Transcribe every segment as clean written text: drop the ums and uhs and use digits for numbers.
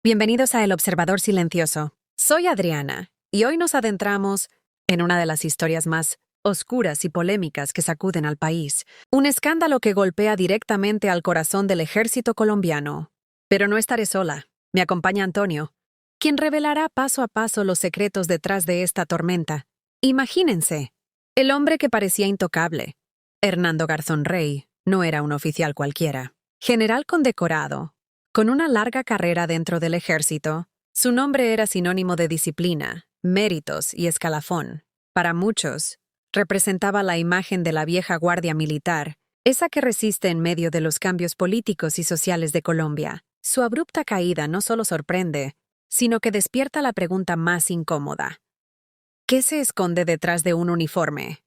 Bienvenidos a El Observador Silencioso. Soy Adriana, y hoy nos adentramos en una de las historias más oscuras y polémicas que sacuden al país. Un escándalo que golpea directamente al corazón del ejército colombiano. Pero no estaré sola. Me acompaña Antonio, quien revelará paso a paso los secretos detrás de esta tormenta. Imagínense, el hombre que parecía intocable, Hernando Garzón Rey, no era un oficial cualquiera. General condecorado, con una larga carrera dentro del ejército, su nombre era sinónimo de disciplina, méritos y escalafón. Para muchos, representaba la imagen de la vieja guardia militar, esa que resiste en medio de los cambios políticos y sociales de Colombia. Su abrupta caída no solo sorprende, sino que despierta la pregunta más incómoda. ¿Qué se esconde detrás de un uniforme?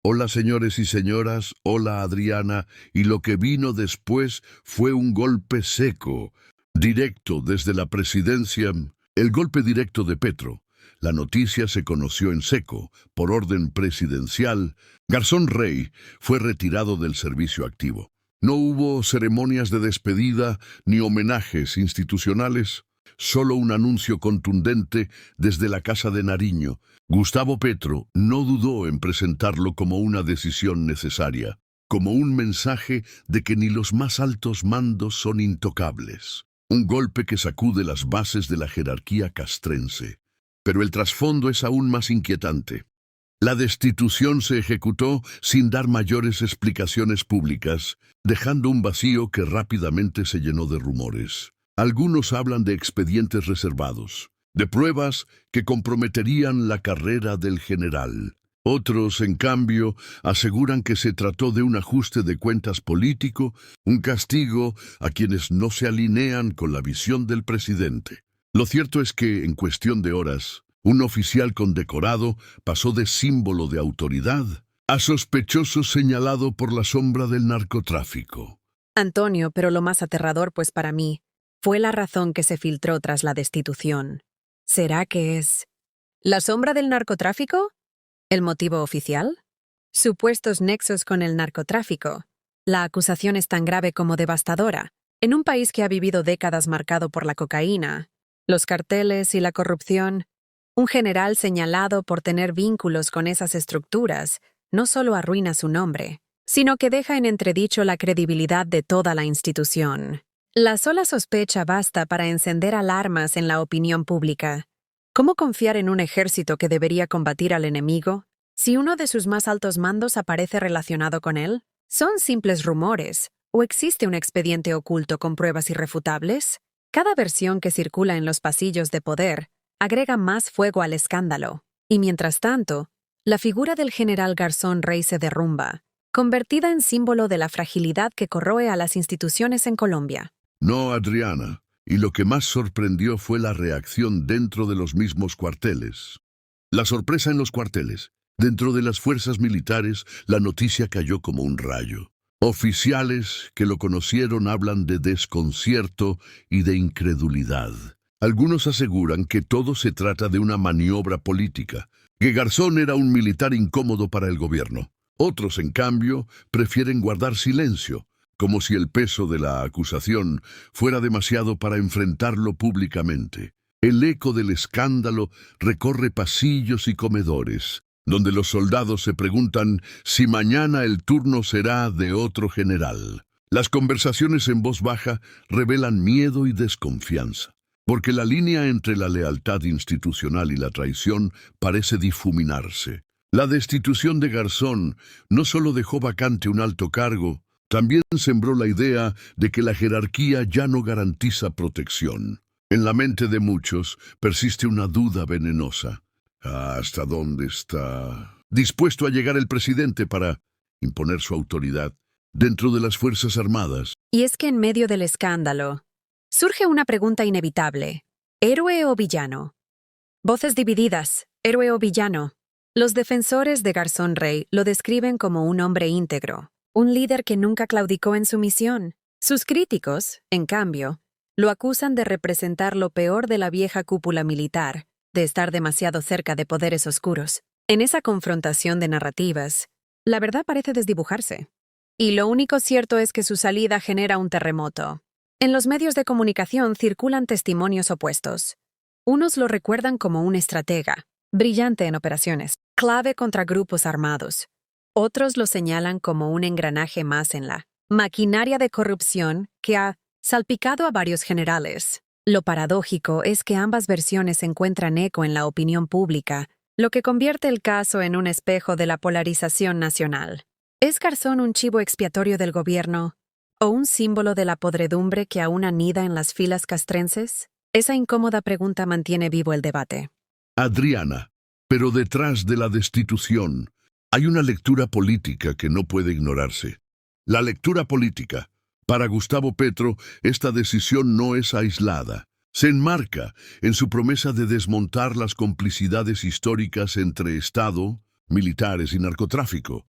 Hola señores y señoras, hola Adriana, y lo que vino después fue un golpe seco, directo desde la presidencia, el golpe directo de Petro. La noticia se conoció en seco, por orden presidencial. Garzón Rey fue retirado del servicio activo. No hubo ceremonias de despedida ni homenajes institucionales, solo un anuncio contundente desde la Casa de Nariño. Gustavo Petro no dudó en presentarlo como una decisión necesaria, como un mensaje de que ni los más altos mandos son intocables. Un golpe que sacude las bases de la jerarquía castrense. Pero el trasfondo es aún más inquietante. La destitución se ejecutó sin dar mayores explicaciones públicas, dejando un vacío que rápidamente se llenó de rumores. Algunos hablan de expedientes reservados, de pruebas que comprometerían la carrera del general. Otros, en cambio, aseguran que se trató de un ajuste de cuentas político, un castigo a quienes no se alinean con la visión del presidente. Lo cierto es que, en cuestión de horas, un oficial condecorado pasó de símbolo de autoridad a sospechoso señalado por la sombra del narcotráfico. Antonio, pero lo más aterrador, pues para mí, fue la razón que se filtró tras la destitución. ¿Será que es la sombra del narcotráfico? ¿El motivo oficial? Supuestos nexos con el narcotráfico. La acusación es tan grave como devastadora. En un país que ha vivido décadas marcado por la cocaína, los carteles y la corrupción, un general señalado por tener vínculos con esas estructuras no solo arruina su nombre, sino que deja en entredicho la credibilidad de toda la institución. La sola sospecha basta para encender alarmas en la opinión pública. ¿Cómo confiar en un ejército que debería combatir al enemigo si uno de sus más altos mandos aparece relacionado con él? ¿Son simples rumores o existe un expediente oculto con pruebas irrefutables? Cada versión que circula en los pasillos de poder agrega más fuego al escándalo. Y mientras tanto, la figura del general Garzón Rey se derrumba, convertida en símbolo de la fragilidad que corroe a las instituciones en Colombia. No, Adriana, y lo que más sorprendió fue la reacción dentro de los mismos cuarteles. La sorpresa en los cuarteles. Dentro de las fuerzas militares, la noticia cayó como un rayo. Oficiales que lo conocieron hablan de desconcierto y de incredulidad. Algunos aseguran que todo se trata de una maniobra política, que Garzón era un militar incómodo para el gobierno. Otros, en cambio, prefieren guardar silencio, como si el peso de la acusación fuera demasiado para enfrentarlo públicamente. El eco del escándalo recorre pasillos y comedores, donde los soldados se preguntan si mañana el turno será de otro general. Las conversaciones en voz baja revelan miedo y desconfianza, porque la línea entre la lealtad institucional y la traición parece difuminarse. La destitución de Garzón no solo dejó vacante un alto cargo, también sembró la idea de que la jerarquía ya no garantiza protección. En la mente de muchos persiste una duda venenosa. ¿Hasta dónde está dispuesto a llegar el presidente para imponer su autoridad dentro de las Fuerzas Armadas? Y es que en medio del escándalo surge una pregunta inevitable. ¿Héroe o villano? Voces divididas. ¿Héroe o villano? Los defensores de Garzón Rey lo describen como un hombre íntegro, un líder que nunca claudicó en su misión. Sus críticos, en cambio, lo acusan de representar lo peor de la vieja cúpula militar, de estar demasiado cerca de poderes oscuros. En esa confrontación de narrativas, la verdad parece desdibujarse. Y lo único cierto es que su salida genera un terremoto. En los medios de comunicación circulan testimonios opuestos. Unos lo recuerdan como un estratega, brillante en operaciones, clave contra grupos armados. Otros lo señalan como un engranaje más en la maquinaria de corrupción que ha salpicado a varios generales. Lo paradójico es que ambas versiones encuentran eco en la opinión pública, lo que convierte el caso en un espejo de la polarización nacional. ¿Es Garzón un chivo expiatorio del gobierno o un símbolo de la podredumbre que aún anida en las filas castrenses? Esa incómoda pregunta mantiene vivo el debate. Adriana, pero detrás de la destitución hay una lectura política que no puede ignorarse. La lectura política. Para Gustavo Petro, esta decisión no es aislada. Se enmarca en su promesa de desmontar las complicidades históricas entre Estado, militares y narcotráfico.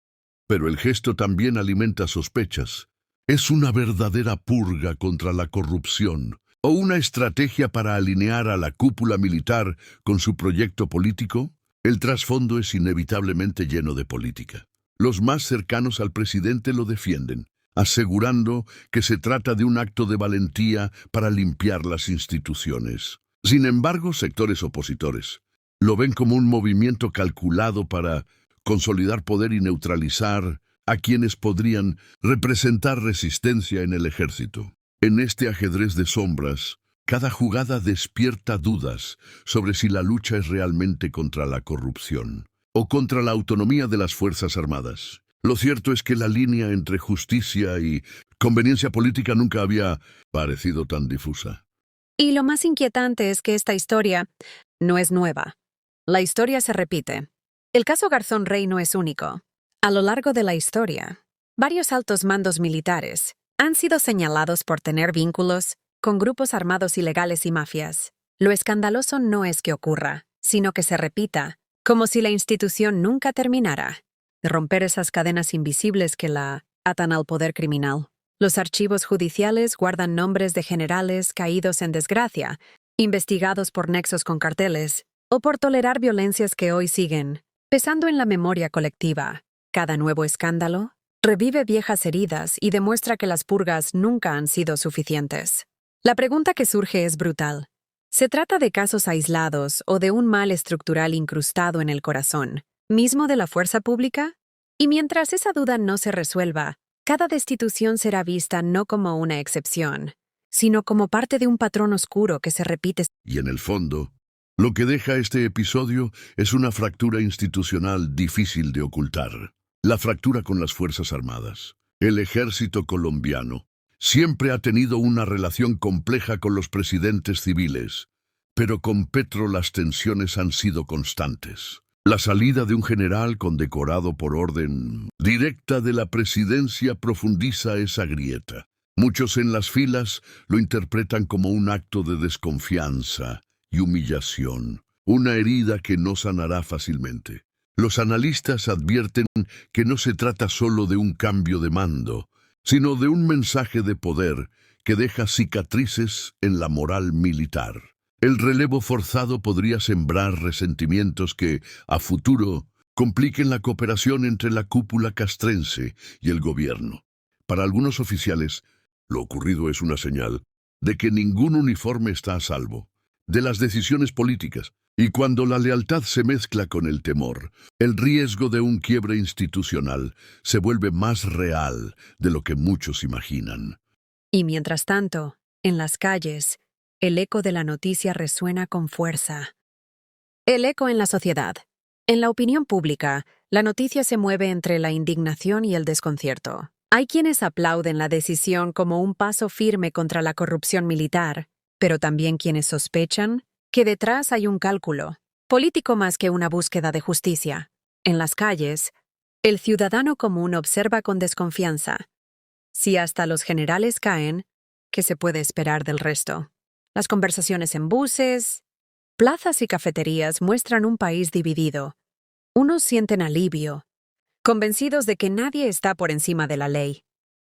Pero el gesto también alimenta sospechas. ¿Es una verdadera purga contra la corrupción o una estrategia para alinear a la cúpula militar con su proyecto político? El trasfondo es inevitablemente lleno de política. Los más cercanos al presidente lo defienden, asegurando que se trata de un acto de valentía para limpiar las instituciones. Sin embargo, sectores opositores lo ven como un movimiento calculado para consolidar poder y neutralizar a quienes podrían representar resistencia en el ejército. En este ajedrez de sombras, cada jugada despierta dudas sobre si la lucha es realmente contra la corrupción o contra la autonomía de las Fuerzas Armadas. Lo cierto es que la línea entre justicia y conveniencia política nunca había parecido tan difusa. Y lo más inquietante es que esta historia no es nueva. La historia se repite. El caso Garzón Rey no es único. A lo largo de la historia, varios altos mandos militares han sido señalados por tener vínculos con grupos armados ilegales y mafias. Lo escandaloso no es que ocurra, sino que se repita, como si la institución nunca terminara de romper esas cadenas invisibles que la atan al poder criminal. Los archivos judiciales guardan nombres de generales caídos en desgracia, investigados por nexos con carteles, o por tolerar violencias que hoy siguen, pesando en la memoria colectiva. Cada nuevo escándalo revive viejas heridas y demuestra que las purgas nunca han sido suficientes. La pregunta que surge es brutal. ¿Se trata de casos aislados o de un mal estructural incrustado en el corazón mismo de la fuerza pública? Y mientras esa duda no se resuelva, cada destitución será vista no como una excepción, sino como parte de un patrón oscuro que se repite. Y en el fondo, lo que deja este episodio es una fractura institucional difícil de ocultar. La fractura con las Fuerzas Armadas. El ejército colombiano siempre ha tenido una relación compleja con los presidentes civiles, pero con Petro las tensiones han sido constantes. La salida de un general condecorado por orden directa de la presidencia profundiza esa grieta. Muchos en las filas lo interpretan como un acto de desconfianza y humillación, una herida que no sanará fácilmente. Los analistas advierten que no se trata solo de un cambio de mando, sino de un mensaje de poder que deja cicatrices en la moral militar. El relevo forzado podría sembrar resentimientos que, a futuro, compliquen la cooperación entre la cúpula castrense y el gobierno. Para algunos oficiales, lo ocurrido es una señal de que ningún uniforme está a salvo de las decisiones políticas, y cuando la lealtad se mezcla con el temor, el riesgo de un quiebre institucional se vuelve más real de lo que muchos imaginan. Y mientras tanto, en las calles, el eco de la noticia resuena con fuerza. El eco en la sociedad. En la opinión pública, la noticia se mueve entre la indignación y el desconcierto. Hay quienes aplauden la decisión como un paso firme contra la corrupción militar, pero también quienes sospechan que detrás hay un cálculo político más que una búsqueda de justicia. En las calles, el ciudadano común observa con desconfianza. Si hasta los generales caen, ¿qué se puede esperar del resto? Las conversaciones en buses, plazas y cafeterías muestran un país dividido. Unos sienten alivio, convencidos de que nadie está por encima de la ley.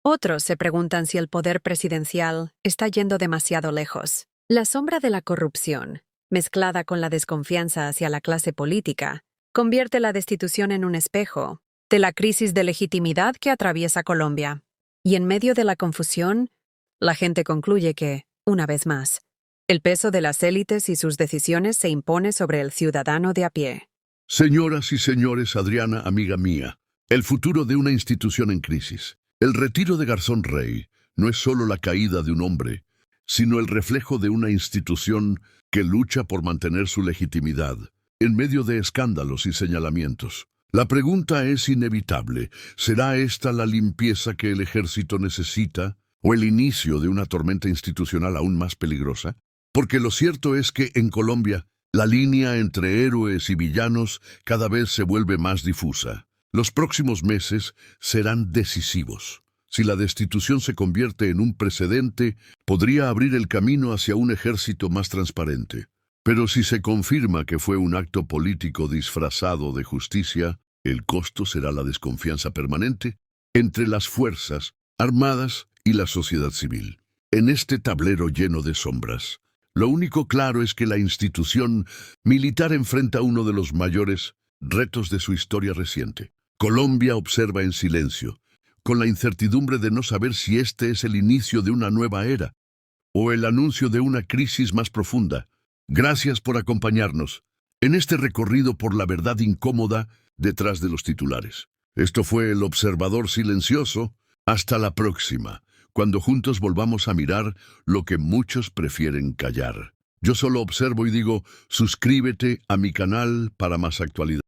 Otros se preguntan si el poder presidencial está yendo demasiado lejos. La sombra de la corrupción, mezclada con la desconfianza hacia la clase política, convierte la destitución en un espejo de la crisis de legitimidad que atraviesa Colombia. Y en medio de la confusión, La gente concluye que, una vez más, el peso de las élites y sus decisiones se impone sobre el ciudadano de a pie. Señoras y señores, Adriana, amiga mía, el futuro de una institución en crisis. El retiro de Garzón Rey no es solo la caída de un hombre, sino el reflejo de una institución que lucha por mantener su legitimidad en medio de escándalos y señalamientos. La pregunta es inevitable. ¿Será esta la limpieza que el ejército necesita o el inicio de una tormenta institucional aún más peligrosa? Porque lo cierto es que en Colombia la línea entre héroes y villanos cada vez se vuelve más difusa. Los próximos meses serán decisivos. Si la destitución se convierte en un precedente, podría abrir el camino hacia un ejército más transparente. Pero si se confirma que fue un acto político disfrazado de justicia, el costo será la desconfianza permanente entre las fuerzas armadas y la sociedad civil. En este tablero lleno de sombras, lo único claro es que la institución militar enfrenta uno de los mayores retos de su historia reciente. Colombia observa en silencio, con la incertidumbre de no saber si este es el inicio de una nueva era o el anuncio de una crisis más profunda. Gracias por acompañarnos en este recorrido por la verdad incómoda detrás de los titulares. Esto fue El Observador Silencioso. Hasta la próxima, cuando juntos volvamos a mirar lo que muchos prefieren callar. Yo solo observo y digo, suscríbete a mi canal para más actualidad.